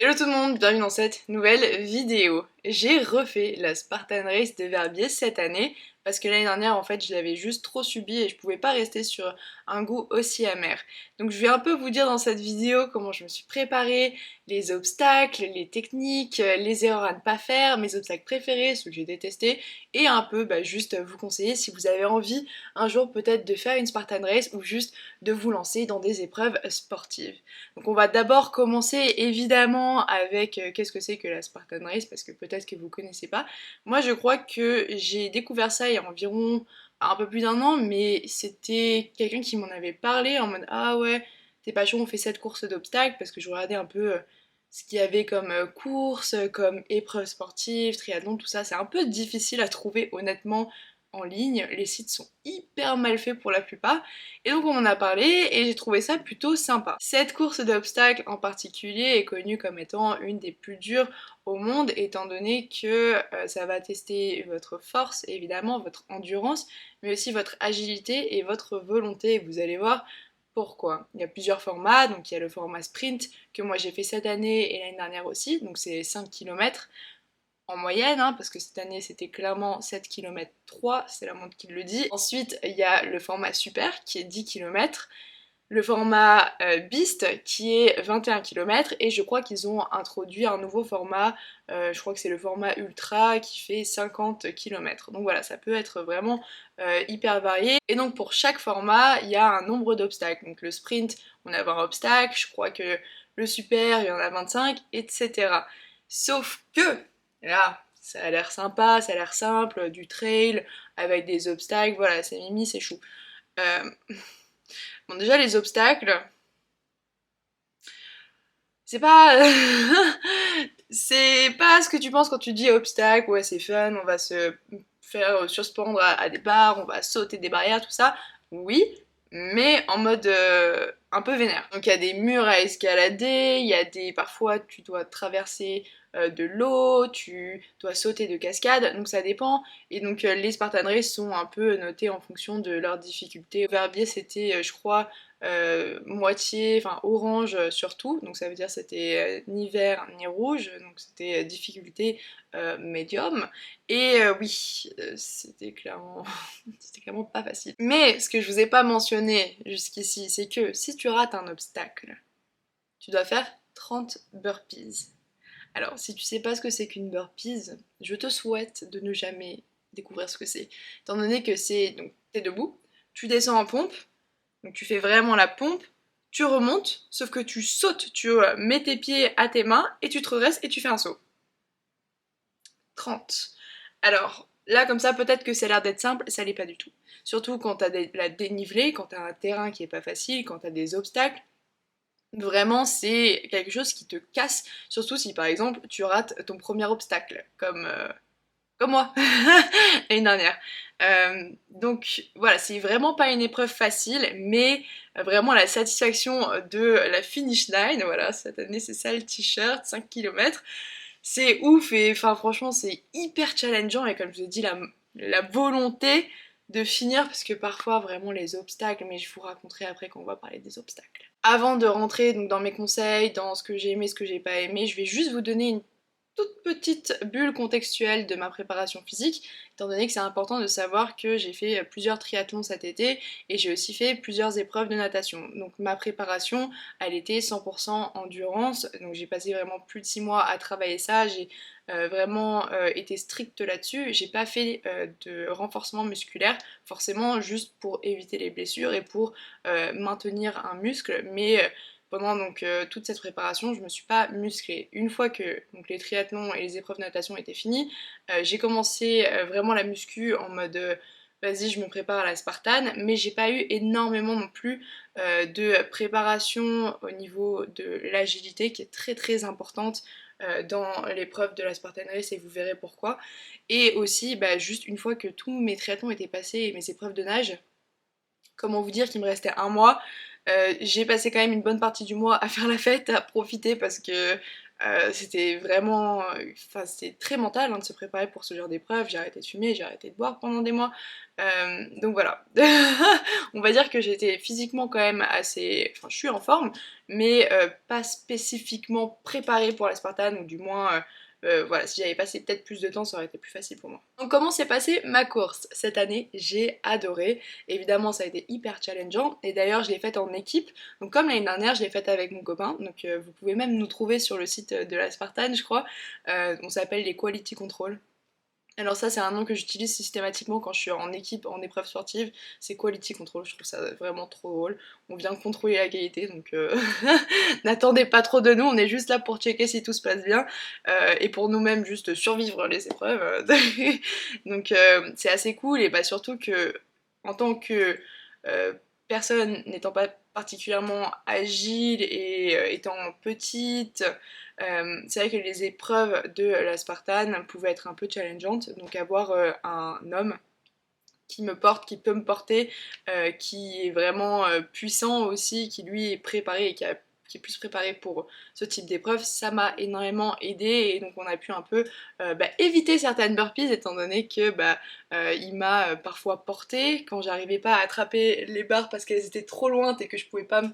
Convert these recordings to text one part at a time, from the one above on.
Hello tout le monde, bienvenue dans cette nouvelle vidéo. J'ai refait la Spartan Race de Verbier cette année parce que l'année dernière en fait je l'avais juste trop subi et je pouvais pas rester sur un goût aussi amer. Donc je vais un peu vous dire dans cette vidéo comment je me suis préparée, les obstacles, les techniques, les erreurs à ne pas faire, mes obstacles préférés, ceux que j'ai détestés et un peu juste vous conseiller si vous avez envie un jour peut-être de faire une Spartan Race ou juste de vous lancer dans des épreuves sportives. Donc on va d'abord commencer évidemment avec qu'est-ce que c'est que la Spartan Race parce que peut-être que vous connaissez pas. Moi je crois que j'ai découvert ça il y a environ un peu plus d'un an, mais c'était quelqu'un qui m'en avait parlé en mode ah ouais t'es pas chaud on fait cette course d'obstacles parce que je regardais un peu ce qu'il y avait comme course, comme épreuve sportive, triathlon, tout ça. C'est un peu difficile à trouver honnêtement en ligne, les sites sont hyper mal faits pour la plupart. Et donc on en a parlé et j'ai trouvé ça plutôt sympa. Cette course d'obstacles en particulier est connue comme étant une des plus dures au monde étant donné que ça va tester votre force, évidemment, votre endurance, mais aussi votre agilité et votre volonté. Et vous allez voir pourquoi. Il y a plusieurs formats, donc il y a le format sprint que moi j'ai fait cette année et l'année dernière aussi, donc c'est 5 km en moyenne, hein, parce que cette année c'était clairement 7 km 3, c'est la montre qui le dit. Ensuite, il y a le format super qui est 10 km, le format Beast qui est 21 km, et je crois qu'ils ont introduit un nouveau format, je crois que c'est le format ultra qui fait 50 km. Donc voilà, ça peut être vraiment hyper varié. Et donc pour chaque format, il y a un nombre d'obstacles. Donc le sprint, on a 20 obstacles, je crois que le super, il y en a 25, etc. Sauf que là, ça a l'air sympa, ça a l'air simple, du trail avec des obstacles, voilà, c'est mimi, c'est chou. Euh, Bon, déjà, les obstacles, c'est pas. C'est pas ce que tu penses quand tu dis obstacle, ouais, c'est fun, on va se faire surspendre à des barres, on va sauter des barrières, tout ça. Oui, mais en mode un peu vénère. Donc il y a des murs à escalader, il y a des. Parfois, tu dois traverser de l'eau, tu dois sauter de cascades, donc ça dépend. Et donc les Spartan Race sont un peu notés en fonction de leur difficulté. Au Verbier, c'était, je crois, moitié, enfin orange surtout, donc ça veut dire c'était ni vert ni rouge, donc c'était difficulté médium. Et oui, c'était clairement, c'était clairement pas facile. Mais ce que je vous ai pas mentionné jusqu'ici, c'est que si tu rates un obstacle, tu dois faire 30 burpees. Alors, si tu sais pas ce que c'est qu'une burpees, je te souhaite de ne jamais découvrir ce que c'est. Étant donné que c'est, donc, t'es debout, tu descends en pompe, donc tu fais vraiment la pompe, tu remontes, sauf que tu sautes, tu mets tes pieds à tes mains et tu te redresses et tu fais un saut. 30. Alors, là comme ça, peut-être que ça a l'air d'être simple, ça l'est pas du tout. Surtout quand t'as la dénivelée, quand t'as un terrain qui est pas facile, quand t'as des obstacles. Vraiment, c'est quelque chose qui te casse, surtout si par exemple tu rates ton premier obstacle, comme moi l'année dernière. Donc voilà, c'est vraiment pas une épreuve facile, mais vraiment la satisfaction de la finish line, voilà, cette année c'est ça le t-shirt, 5 km, c'est ouf et enfin franchement c'est hyper challengeant et comme je vous ai dit, la volonté de finir parce que parfois vraiment les obstacles, mais je vous raconterai après quand on va parler des obstacles. Avant de rentrer donc dans mes conseils, dans ce que j'ai aimé, ce que j'ai pas aimé, je vais juste vous donner une toute petite bulle contextuelle de ma préparation physique, étant donné que c'est important de savoir que j'ai fait plusieurs triathlons cet été et j'ai aussi fait plusieurs épreuves de natation. Donc ma préparation, elle était 100% endurance, donc j'ai passé vraiment plus de 6 mois à travailler ça, j'ai vraiment été stricte là-dessus. J'ai pas fait de renforcement musculaire, forcément juste pour éviter les blessures et pour maintenir un muscle, mais pendant donc toute cette préparation, je me suis pas musclée. Une fois que donc, les triathlons et les épreuves de natation étaient finis, j'ai commencé vraiment la muscu en mode vas-y, je me prépare à la Spartan, mais j'ai pas eu énormément non plus de préparation au niveau de l'agilité qui est très très importante dans l'épreuve de la Spartan Race et vous verrez pourquoi. Et aussi, juste une fois que tous mes triathlons étaient passés et mes épreuves de nage, comment vous dire qu'il me restait un mois, j'ai passé quand même une bonne partie du mois à faire la fête, à profiter parce que C'était vraiment... Enfin, c'était très mental hein, de se préparer pour ce genre d'épreuve. J'ai arrêté de fumer, j'ai arrêté de boire pendant des mois. Donc voilà. On va dire que j'étais physiquement quand même assez... Enfin, je suis en forme, mais pas spécifiquement préparée pour la Spartan, ou du moins... voilà, si j'avais passé peut-être plus de temps, ça aurait été plus facile pour moi. Donc comment s'est passée ma course cette année? J'ai adoré. Évidemment, ça a été hyper challengeant. Et d'ailleurs, je l'ai faite en équipe. Donc comme l'année dernière, je l'ai faite avec mon copain. Donc vous pouvez même nous trouver sur le site de la Spartan, je crois. On s'appelle les Quality Control. Alors ça c'est un nom que j'utilise systématiquement quand je suis en équipe, en épreuve sportive, c'est Quality Control, je trouve ça vraiment trop drôle. On vient contrôler la qualité, donc n'attendez pas trop de nous, on est juste là pour checker si tout se passe bien, et pour nous-mêmes juste survivre les épreuves. Donc c'est assez cool, et bah surtout que en tant que euh, personne n'étant pas particulièrement agile et étant petite, c'est vrai que les épreuves de la Spartan pouvaient être un peu challengeantes, donc avoir un homme qui me porte, qui peut me porter, qui est vraiment puissant aussi, qui lui est préparé et qui est plus préparé pour ce type d'épreuve, ça m'a énormément aidé et donc on a pu un peu éviter certaines burpees étant donné que il m'a parfois porté quand j'arrivais pas à attraper les barres parce qu'elles étaient trop loin et que je pouvais pas me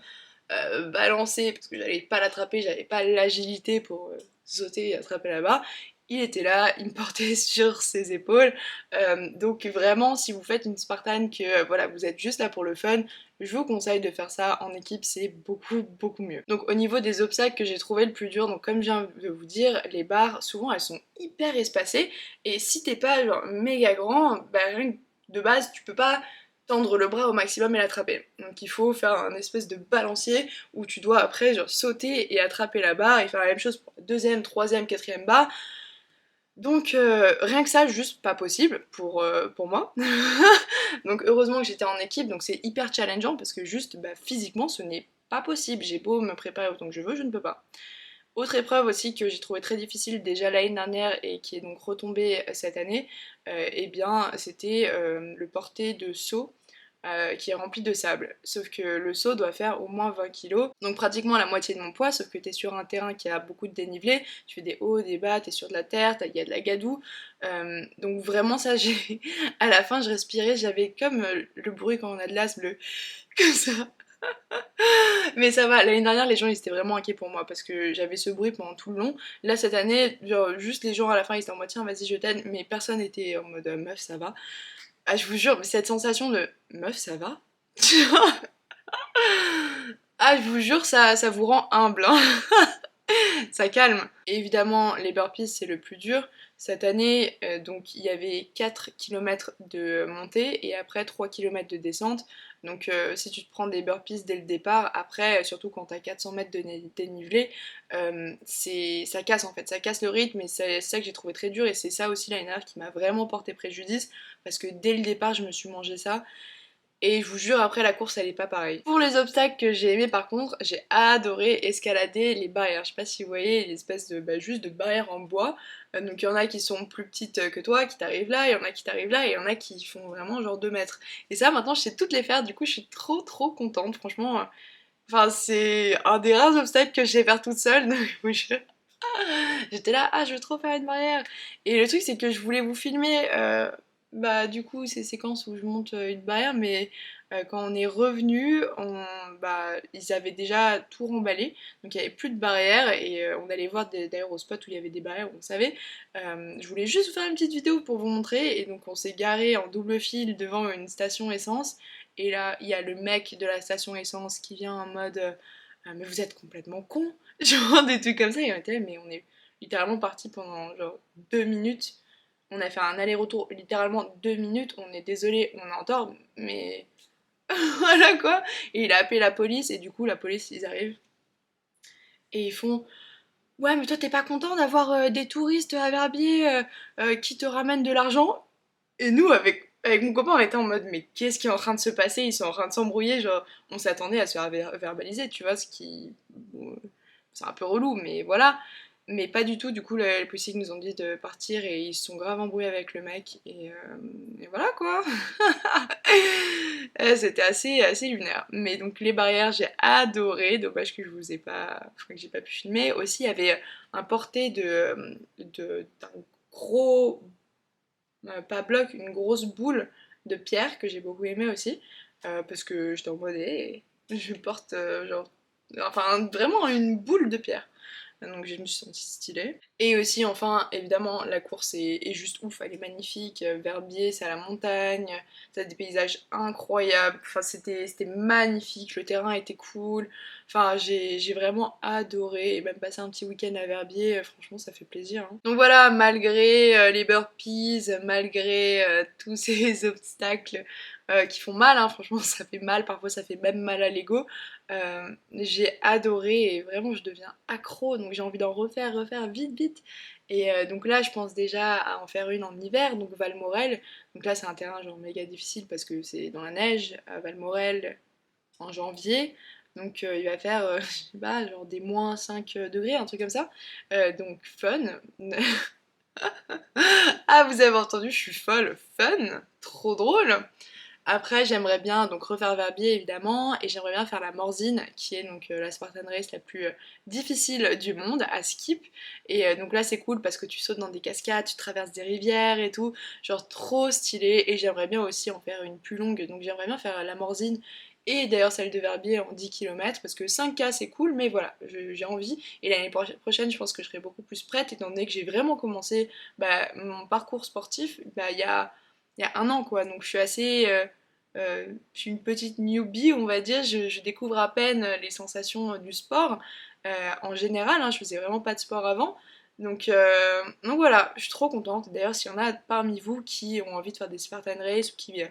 balancer parce que j'allais pas l'attraper, j'avais pas l'agilité pour sauter et attraper la barre. Il était là, il me portait sur ses épaules. Donc vraiment, si vous faites une Spartan que voilà, vous êtes juste là pour le fun, je vous conseille de faire ça en équipe, c'est beaucoup mieux. Donc au niveau des obstacles que j'ai trouvé le plus dur, donc comme je viens de vous dire, les barres, souvent elles sont hyper espacées, et si t'es pas genre méga grand, rien que de base, tu peux pas tendre le bras au maximum et l'attraper. Donc il faut faire un espèce de balancier où tu dois après genre sauter et attraper la barre et faire la même chose pour la deuxième, troisième, quatrième barre. Donc rien que ça, juste pas possible pour moi. Donc heureusement que j'étais en équipe, donc c'est hyper challengeant parce que juste physiquement ce n'est pas possible. J'ai beau me préparer autant que je veux, je ne peux pas. Autre épreuve aussi que j'ai trouvé très difficile déjà l'année dernière et qui est donc retombée cette année, eh bien c'était le porter de seau qui est rempli de sable. Sauf que le seau doit faire au moins 20 kilos, donc pratiquement la moitié de mon poids, sauf que t'es sur un terrain qui a beaucoup de dénivelé, tu fais des hauts, des bas, t'es sur de la terre, il y a de la gadoue. Donc vraiment ça, j'ai... à la fin je respirais, j'avais comme le bruit quand on a de l'asthme, comme ça. Mais ça va, l'année dernière les gens ils étaient vraiment inquiets pour moi parce que j'avais ce bruit pendant tout le long. Là cette année, genre, juste les gens à la fin ils étaient en mode tiens vas-y je t'aide, mais personne était en mode meuf ça va. Ah je vous jure, mais cette sensation de meuf ça va. Ah je vous jure ça vous rend humble hein. Ça calme. Et évidemment, les burpees, c'est le plus dur. Cette année, donc il y avait 4 km de montée et après 3 km de descente. Donc si tu te prends des burpees dès le départ, après, surtout quand t'as 400 mètres de dénivelé, ça casse en fait, ça casse le rythme et c'est ça que j'ai trouvé très dur et c'est ça aussi l'année dernière qui m'a vraiment porté préjudice parce que dès le départ, je me suis mangé ça. Et je vous jure, après la course, elle est pas pareille. Pour les obstacles que j'ai aimé par contre, j'ai adoré escalader les barrières. Je sais pas si vous voyez, l'espèce de juste de barrières en bois. Donc il y en a qui sont plus petites que toi, qui t'arrivent là, il y en a qui t'arrivent là, et il y en a qui font vraiment genre 2 mètres. Et ça, maintenant, je sais toutes les faire, du coup, je suis trop contente, franchement. Enfin, c'est un des rares obstacles que je sais faire toute seule, donc je vous jure. J'étais là, ah, je veux trop faire une barrière. Et le truc, c'est que je voulais vous filmer, du coup, ces séquences où je monte une barrière, mais quand on est revenu, ils avaient déjà tout remballé, donc il n'y avait plus de barrière, et on allait voir d'ailleurs au spot où il y avait des barrières, on savait. Je voulais juste vous faire une petite vidéo pour vous montrer, et donc on s'est garé en double file devant une station essence, et là, il y a le mec de la station essence qui vient en mode mais vous êtes complètement con, genre des trucs comme ça, et on était mais on est littéralement parti pendant genre 2 minutes, on a fait un aller-retour littéralement 2 minutes, on est désolé, on est en tort, mais voilà quoi, et il a appelé la police, et du coup la police ils arrivent, et ils font ouais mais toi t'es pas content d'avoir des touristes à Verbier qui te ramènent de l'argent, et nous avec mon copain on était en mode mais qu'est-ce qui est en train de se passer, ils sont en train de s'embrouiller, genre on s'attendait à se faire verbaliser, tu vois, ce qui... bon, c'est un peu relou, mais voilà. Mais pas du tout, du coup les policiers nous ont dit de partir et ils se sont grave embrouillés avec le mec et voilà quoi. C'était assez lunaire. Mais donc les barrières j'ai adoré, dommage que je vous ai pas, enfin, que j'ai pas pu filmer. Aussi il y avait un porté d'un gros, pas bloc, une grosse boule de pierre que j'ai beaucoup aimé aussi. Parce que j'étais en mode, je porte genre, enfin vraiment une boule de pierre. Donc je me suis sentie stylée. Et aussi, enfin, évidemment, la course est juste ouf, elle est magnifique. Verbier, c'est à la montagne, t'as des paysages incroyables. Enfin, c'était magnifique, le terrain était cool. Enfin, j'ai vraiment adoré. Et même passer un petit week-end à Verbier, franchement, ça fait plaisir, hein. Donc voilà, malgré les burpees, malgré tous ces obstacles qui font mal, hein, franchement, ça fait mal. Parfois, ça fait même mal à l'ego. J'ai adoré et vraiment je deviens accro donc j'ai envie d'en refaire vite. Et donc là je pense déjà à en faire une en hiver, donc Valmorel. Donc là c'est un terrain genre méga difficile parce que c'est dans la neige à Valmorel en janvier. Donc il va faire, je sais pas, genre des moins 5 degrés, un truc comme ça. Donc fun. Ah vous avez entendu, je suis folle, fun, trop drôle. Après, j'aimerais bien donc refaire Verbier évidemment, et j'aimerais bien faire la Morzine, qui est donc la Spartan Race la plus difficile du monde à skip. Et donc là, c'est cool parce que tu sautes dans des cascades, tu traverses des rivières et tout, genre trop stylé. Et j'aimerais bien aussi en faire une plus longue, donc j'aimerais bien faire la Morzine. Et d'ailleurs celle de Verbier en 10 km, parce que 5K c'est cool, mais voilà, j'ai envie. Et l'année prochaine, je pense que je serai beaucoup plus prête, étant donné que j'ai vraiment commencé mon parcours sportif il y a un an, quoi. Donc je suis assez, je suis une petite newbie, on va dire. Je découvre à peine les sensations du sport. En général, hein, je faisais vraiment pas de sport avant. Donc voilà, je suis trop contente. D'ailleurs, s'il y en a parmi vous qui ont envie de faire des Spartan Race ou qui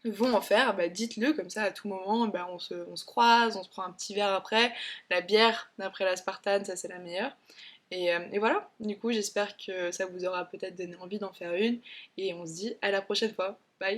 vont en faire, bah, dites-le comme ça à tout moment. Bah, on se croise, on se prend un petit verre après. La bière, d'après la Spartan, ça c'est la meilleure. Et voilà, du coup j'espère que ça vous aura peut-être donné envie d'en faire une et on se dit à la prochaine fois. Bye!